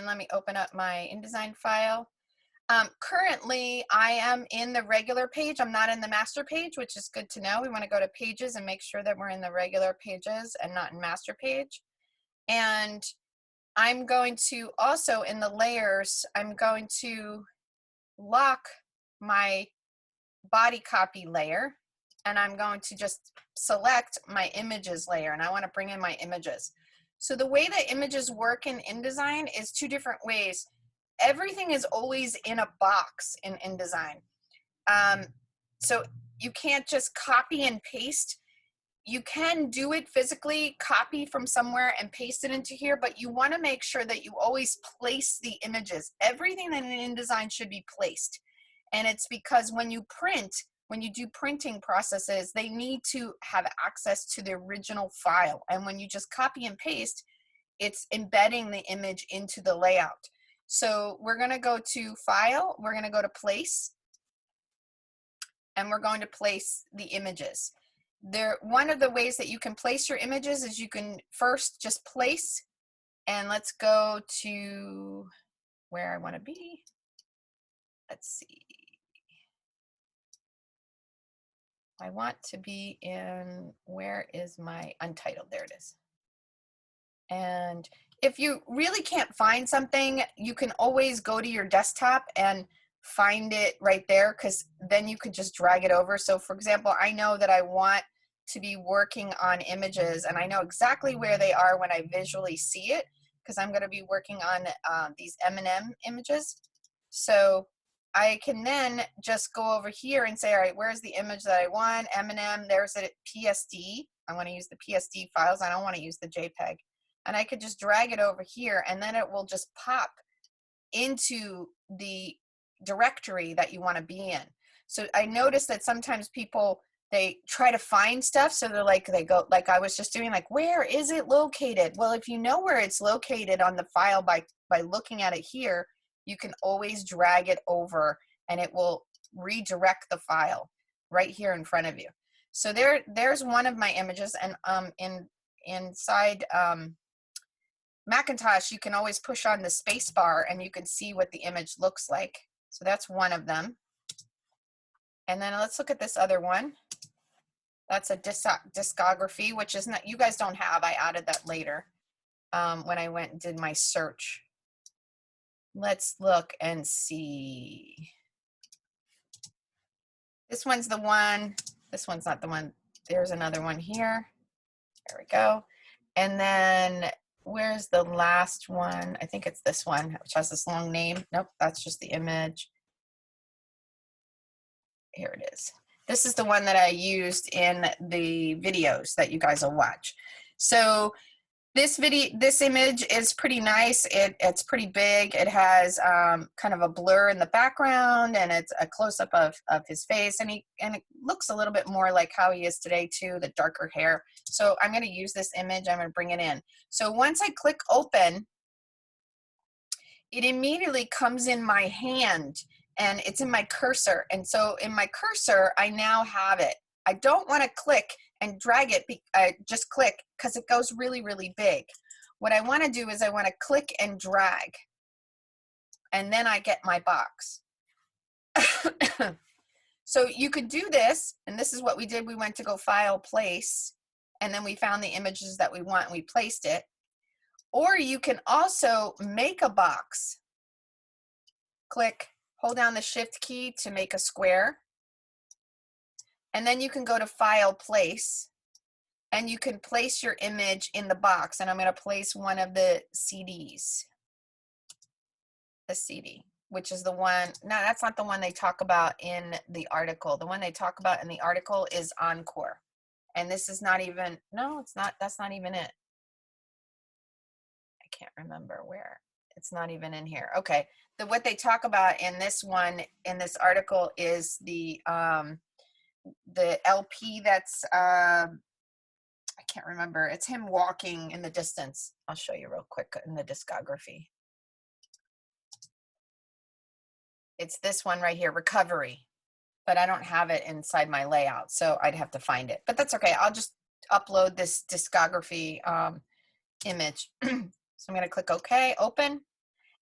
And let me open up my InDesign file. Currently, I am in the regular page. I'm not in the master page, which is good to know. We want to go to pages and make sure that we're in the regular pages and not in master page. And I'm going to also, in the layers, I'm going to lock my body copy layer, and I'm going to just select my images layer, and I want to bring in my images. So the way that images work in InDesign is two different ways. Everything is always in a box in InDesign. So you can't just copy and paste. You can do it physically, copy from somewhere and paste it into here, but you want to make sure that you always place the images. Everything in InDesign should be placed. And it's because when you print, when you do printing processes, they need to have access to the original file. And when you just copy and paste, it's embedding the image into the layout. So we're going to go to File, we're going to go to Place, and we're going to place the images. One of the ways that you can place your images is you can first just place, and let's go to where I want to be. Let's see. I want to be in, where is my untitled? There it is. And if you really can't find something, you can always go to your desktop and find it right there, because then you could just drag it over. So for example, I know that I want to be working on images, and I know exactly where they are when I visually see it, because I'm going to be working on these M&M images. So I can then just go over here and say, all right, where's the image that I want? M&M, there's a PSD. I want to use the PSD files. I don't want to use the JPEG. And I could just drag it over here, and then it will just pop into the directory that you want to be in. So I noticed that sometimes people, they try to find stuff. So they're like, they go, like I was just doing, like, where is it located? Well, if you know where it's located on the file by looking at it here, you can always drag it over and it will redirect the file right here in front of you. So there's one of my images, and inside Macintosh, you can always push on the space bar and you can see what the image looks like. So that's one of them. And then let's look at this other one. That's a discography, which is not, you guys don't have, I added that later when I went and did my search. Let's look and see. This one's the one, this one's not the one. There's another one here. There we go. And then where's the last one? I think it's this one, which has this long name. Nope, that's just the image. Here it is. This is the one that I used in the videos that you guys will watch. So this image is pretty nice. It's pretty big. It has kind of a blur in the background, and it's a close-up of his face, and it looks a little bit more like how he is today too, the darker hair. So I'm going to use this image. I'm going to bring it in. So once I click open, it immediately comes in my hand, and it's in my cursor. And so in my cursor, I now have it. I don't want to click and drag it, just click, because it goes really, really big. What I want to do is I want to click and drag, and then I get my box. So you could do this, and this is what we did. We went to go File, Place, and then we found the images that we want and we placed it. Or you can also make a box. Click, hold down the Shift key to make a square. And then you can go to File, Place, and you can place your image in the box. And I'm going to place one of the CDs, the CD, which is the one, no, that's not the one they talk about in the article. The one they talk about in the article is Encore. And this is not even, no, it's not, that's not even it. I can't remember where. It's not even in here. Okay. What they talk about in this one, in this article, is the LP that's, I can't remember. It's him walking in the distance. I'll show you real quick in the discography. It's this one right here, Recovery, but I don't have it inside my layout, so I'd have to find it. But that's okay. I'll just upload this discography image. So I'm going to click OK, open.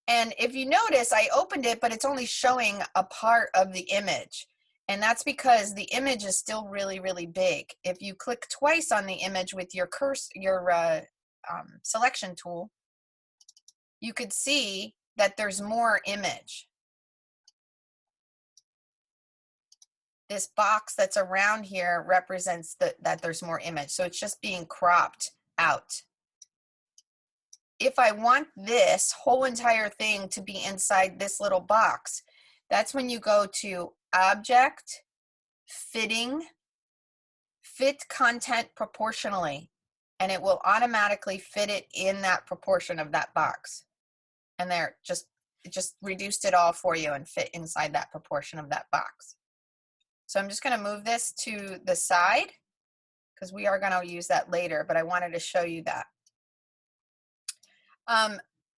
And if you notice, I opened it, but it's only showing a part of the image. And that's because the image is still really, really big. If you click twice on the image with your selection tool, you could see that there's more image. This box that's around here represents that there's more image. So it's just being cropped out. If I want this whole entire thing to be inside this little box, that's when you go to Object, Fitting, Fit Content Proportionally, and it will automatically fit it in that proportion of that box. And there, it just reduced it all for you and fit inside that proportion of that box. So I'm just going to move this to the side because we are going to use that later, but I wanted to show you that.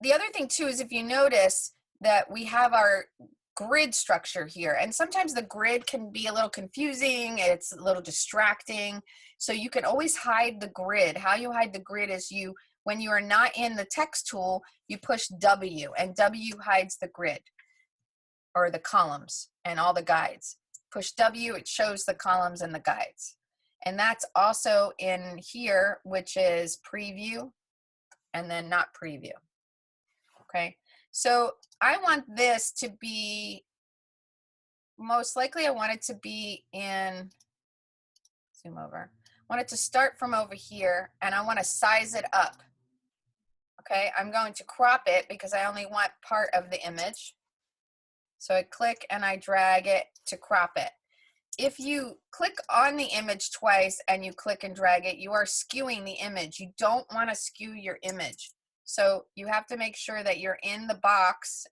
The other thing too is if you notice that we have our grid structure here, and sometimes the grid can be a little confusing, it's a little distracting, so you can always hide the grid. How you hide the grid is when you are not in the text tool, you push W, and W hides the grid or the columns and all the guides. Push W, it shows the columns and the guides. And that's also in here, which is preview and then not preview. Okay, so I want this to be, most likely I want it to be in, zoom over, I want it to start from over here and I want to size it up. Okay, I'm going to crop it because I only want part of the image. So I click and I drag it to crop it. If you click on the image twice and you click and drag it, you are skewing the image. You don't want to skew your image. So you have to make sure that you're in the box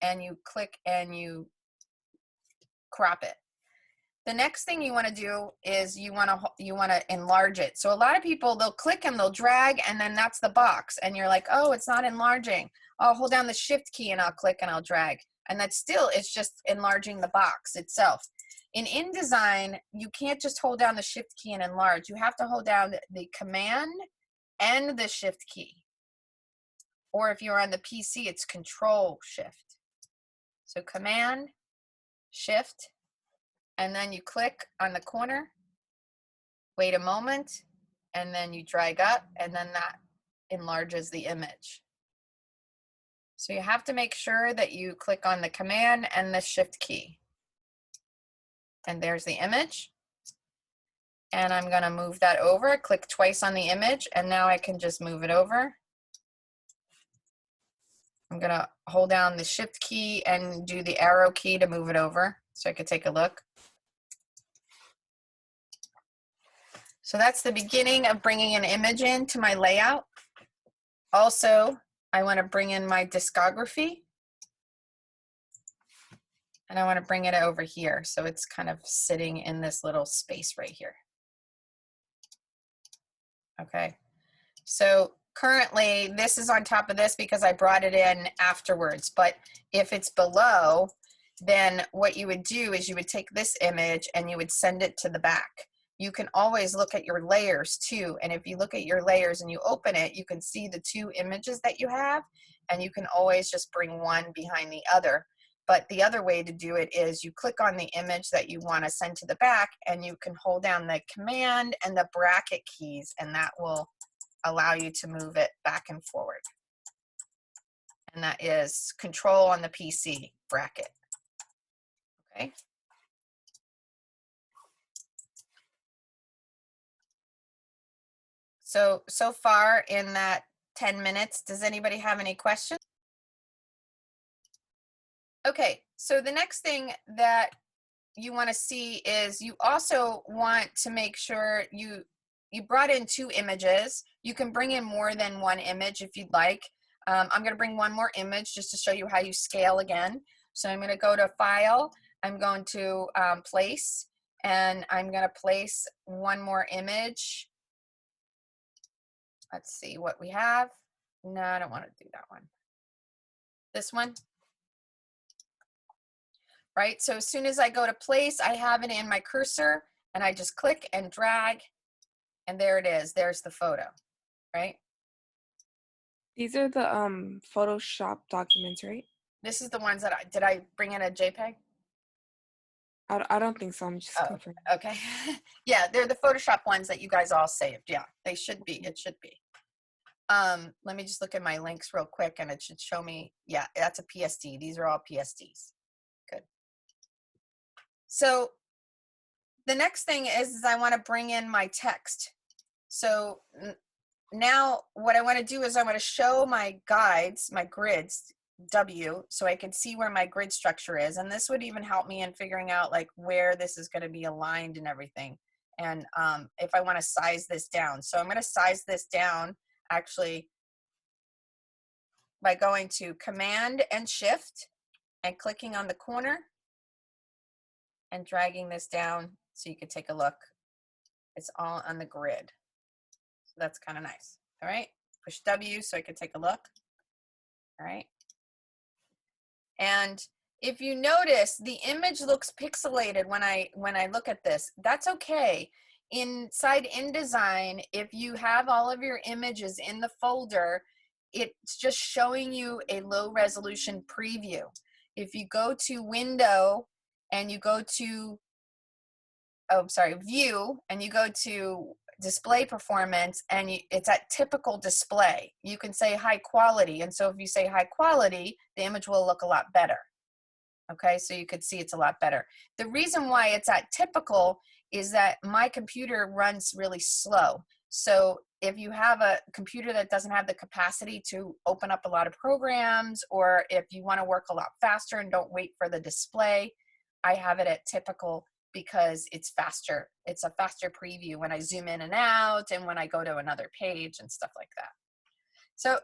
and you click and you crop it. The next thing you want to do is you want to enlarge it. So a lot of people, they'll click and they'll drag and then that's the box. And you're like, oh, it's not enlarging. I'll hold down the shift key and I'll click and I'll drag. And that's still, it's just enlarging the box itself. In InDesign, you can't just hold down the shift key and enlarge. You have to hold down the command and the shift key. Or if you're on the PC, it's control shift. So command, shift, and then you click on the corner, wait a moment, and then you drag up, and then that enlarges the image. So you have to make sure that you click on the command and the shift key. And there's the image. And I'm going to move that over, click twice on the image, and now I can just move it over. I'm going to hold down the shift key and do the arrow key to move it over so I could take a look. So that's the beginning of bringing an image into my layout. Also, I want to bring in my discography. And I want to bring it over here. So it's kind of sitting in this little space right here. Okay. So currently this is on top of this because I brought it in afterwards. But if it's below, then what you would do is you would take this image and you would send it to the back. You can always look at your layers too. And if you look at your layers and you open it, you can see the two images that you have. And you can always just bring one behind the other. But the other way to do it is you click on the image that you want to send to the back and you can hold down the command and the bracket keys and that will allow you to move it back and forward. And that is control on the PC, bracket. Okay. So far in that 10 minutes, does anybody have any questions? Okay, so the next thing that you want to see is you also want to make sure you brought in two images. You can bring in more than one image if you'd like. I'm going to bring one more image just to show you how you scale again. So I'm going to go to File. I'm going to Place, and I'm going to place one more image. Let's see what we have. No, I don't want to do that one. This one. Right, so as soon as I go to place, I have it in my cursor and I just click and drag and there it is, there's the photo, right? These are the Photoshop documents, right? This is the ones that did I bring in a JPEG? I don't think so. I'm just Oh, confirming. okay. Yeah, they're the Photoshop ones that you guys all saved. Yeah, they should be. It should be. Let me just look at my links real quick and it should show me. Yeah, that's a PSD. These are all PSDs. Good. So the next thing is I want to bring in my text. So now what I want to do is I want to show my guides, my grids, W, so I can see where my grid structure is. And this would even help me in figuring out like where this is going to be aligned and everything. And if I want to size this down. So I'm going to size this down actually by going to Command and Shift and clicking on the corner and dragging this down so you can take a look. It's all on the grid. So that's kind of nice. All right, push W so I can take a look. All right. And if you notice, the image looks pixelated when I look at this. That's okay. Inside InDesign, if you have all of your images in the folder, it's just showing you a low resolution preview. If you go to Window and you go to, View, and you go to Display Performance, and it's at typical display, you can say high quality. And so if you say high quality, the image will look a lot better. Okay, so you could see it's a lot better. The reason why it's at typical is that my computer runs really slow. So if you have a computer that doesn't have the capacity to open up a lot of programs, or if you want to work a lot faster and don't wait for the display, I have it at typical because it's faster. It's a faster preview when I zoom in and out and when I go to another page and stuff like that. So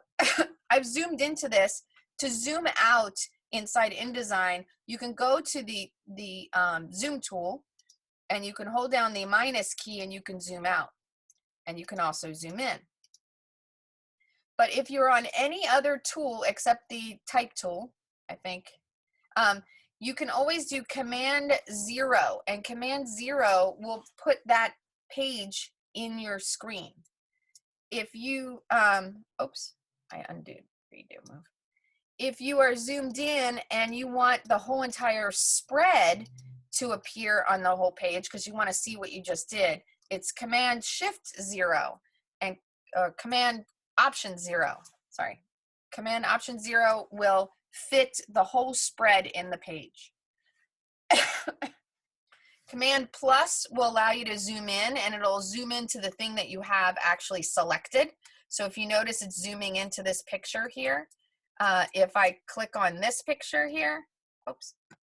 I've zoomed into this. To zoom out inside InDesign, you can go to the zoom tool and you can hold down the minus key and you can zoom out, and you can also zoom in. But if you're on any other tool except the type tool, I think, you can always do Command 0, and Command 0 will put that page in your screen. If you, oops, I undo, redo, move. If you are zoomed in and you want the whole entire spread to appear on the whole page because you want to see what you just did, it's Command Shift 0 and Command Option 0. Sorry. Command Option 0 will fit the whole spread in the page. Command plus will allow you to zoom in, and it'll zoom into the thing that you have actually selected. So if you notice, it's zooming into this picture here. If I click on this picture here, oops, if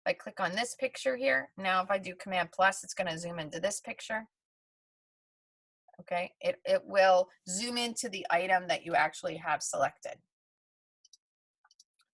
I click on this picture here, now if I do Command plus, it's going to zoom into this picture. Okay, it will zoom into the item that you actually have selected.